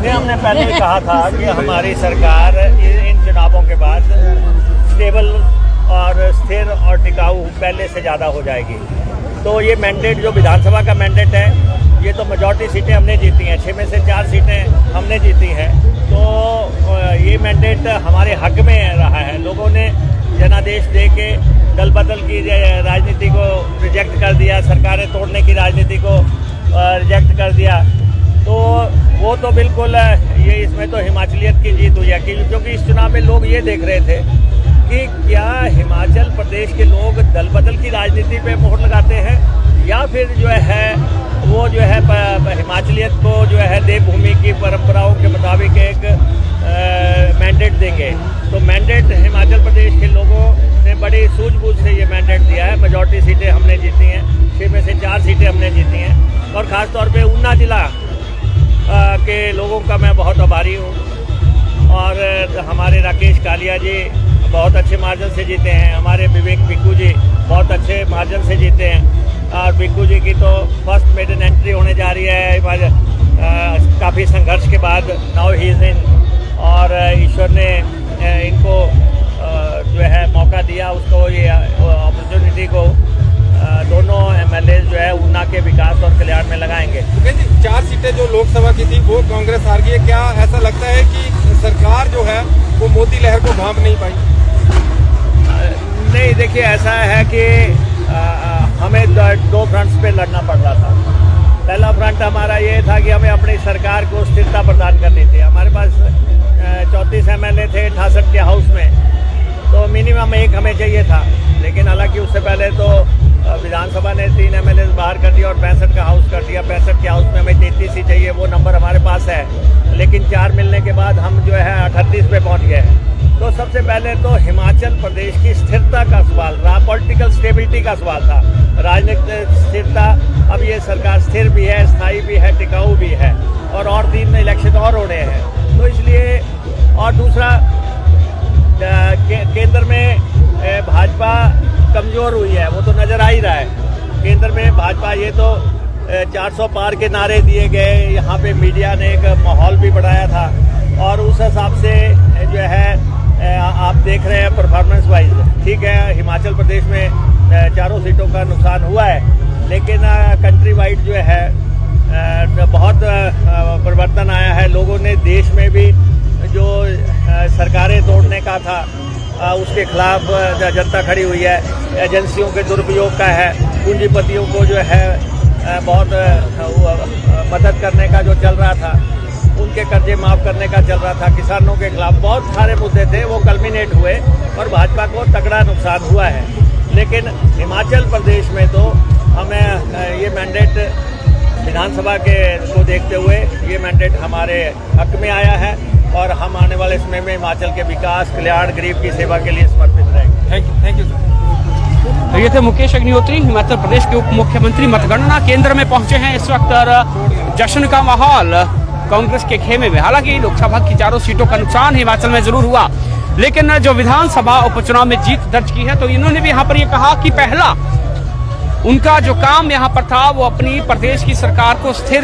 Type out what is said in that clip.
इसलिए हमने पहले ही कहा था कि हमारी सरकार इन चुनावों के बाद स्टेबल और स्थिर और टिकाऊ पहले से ज़्यादा हो जाएगी। तो ये मैंडेट जो विधानसभा का मैंडेट है, ये तो मेजॉरिटी सीटें हमने जीती हैं, 6 में से 4 सीटें हमने जीती हैं। तो ये मैंडेट हमारे हक में रहा है। लोगों ने जनादेश दे के दल बदल की राजनीति को रिजेक्ट कर दिया, सरकारें तोड़ने की राजनीति को रिजेक्ट कर दिया। तो वो तो बिल्कुल ये इसमें तो हिमाचलियत की जीत हुई है, क्योंकि इस चुनाव में लोग ये देख रहे थे कि क्या हिमाचल प्रदेश के लोग दल बदल की राजनीति पे मोहर लगाते हैं या फिर जो है वो जो है हिमाचलियत को जो है देवभूमि की परंपराओं के मुताबिक एक मैंडेट देंगे। तो मैंडेट हिमाचल प्रदेश के लोगों ने बड़ी सूझबूझ से ये मैंडेट दिया है। मेजॉरिटी सीटें हमने जीती हैं, 6 में से 4 सीटें हमने जीती हैं। और ख़ास तौर पे ऊना जिला के लोगों का मैं बहुत आभारी हूँ। और हमारे राकेश कालिया जी बहुत अच्छे मार्जिन से जीते हैं, हमारे विवेक बिक्कू जी बहुत अच्छे मार्जिन से जीते हैं। और बिक्कू जी की तो फर्स्ट मेडन एंट्री होने जा रही है काफ़ी संघर्ष के बाद। नाउ ही इज़ इन, और ईश्वर ने इनको जो है मौका दिया, उसको ये अपॉर्चुनिटी को दोनों एमएलए जो है ऊना के विकास और कल्याण में लगाएंगे। 4 सीटें जो लोकसभा की थी वो कांग्रेस हार गई है। क्या ऐसा लगता है कि सरकार जो है वो मोदी लहर को भांप नहीं पाई? नहीं, देखिए ऐसा है कि हमें 2 फ्रंट्स पे लड़ना पड़ रहा था। पहला फ्रंट हमारा ये था कि हमें अपनी सरकार को स्थिरता प्रदान करनी थी। हमारे पास 34 एमएलए थे 68 के हाउस में, तो मिनिमम 1 हमें चाहिए था। लेकिन हालांकि उससे पहले तो विधानसभा ने 3 एमएलए बाहर कर दिया और 65 का हाउस कर दिया। 65 के हाउस में हमें 33 ही चाहिए, वो नंबर हमारे पास है। लेकिन 4 मिलने के बाद हम जो है 38 पे पहुंच गए हैं। तो सबसे पहले तो हिमाचल प्रदेश की स्थिरता का सवाल रहा, पॉलिटिकल स्टेबिलिटी का सवाल था, राजनीतिक स्थिरता। अब ये सरकार स्थिर भी है, स्थायी भी है, टिकाऊ भी है, और 3 इलेक्शन और होने हैं। तो इसलिए, और दूसरा केंद्र में भाजपा कमज़ोर हुई है, वो तो नज़र आ ही रहा है। केंद्र में भाजपा, ये तो 400 पार के नारे दिए गए, यहाँ पे मीडिया ने एक माहौल भी बढ़ाया था, और उस हिसाब से जो है आप देख रहे हैं परफॉर्मेंस वाइज ठीक है। हिमाचल प्रदेश में 4 सीटों का नुकसान हुआ है, लेकिन कंट्री वाइड जो है बहुत परिवर्तन आया है। लोगों ने देश में भी जो सरकारें तोड़ने का था उसके खिलाफ जनता खड़ी हुई है। एजेंसियों के दुरुपयोग का है, पूंजीपतियों को जो है बहुत मदद करने का जो चल रहा था, उनके कर्जे माफ़ करने का चल रहा था, किसानों के खिलाफ बहुत सारे मुद्दे थे, वो कल्मिनेट हुए और भाजपा को तगड़ा नुकसान हुआ है। लेकिन हिमाचल प्रदेश में तो हमें ये मैंडेट विधानसभा के को देखते हुए ये मैंडेट हमारे हक में आया है, और हम आने वाले समय में हिमाचल के विकास, कल्याण, गरीब की सेवा के लिए समर्पित रहेंगे। Thank you sir. तो ये थे मुकेश अग्निहोत्री, हिमाचल प्रदेश के उप मुख्यमंत्री। मतगणना केंद्र में पहुंचे हैं इस वक्त, और जश्न का माहौल कांग्रेस के खेमे में। हालांकि लोकसभा की 4 सीटों का नुकसान हिमाचल में जरूर हुआ, लेकिन जो विधानसभा उपचुनाव में जीत दर्ज की है, तो इन्होंने भी यहाँ पर ये कहा कि पहला उनका जो काम यहाँ पर था वो अपनी प्रदेश की सरकार को स्थिर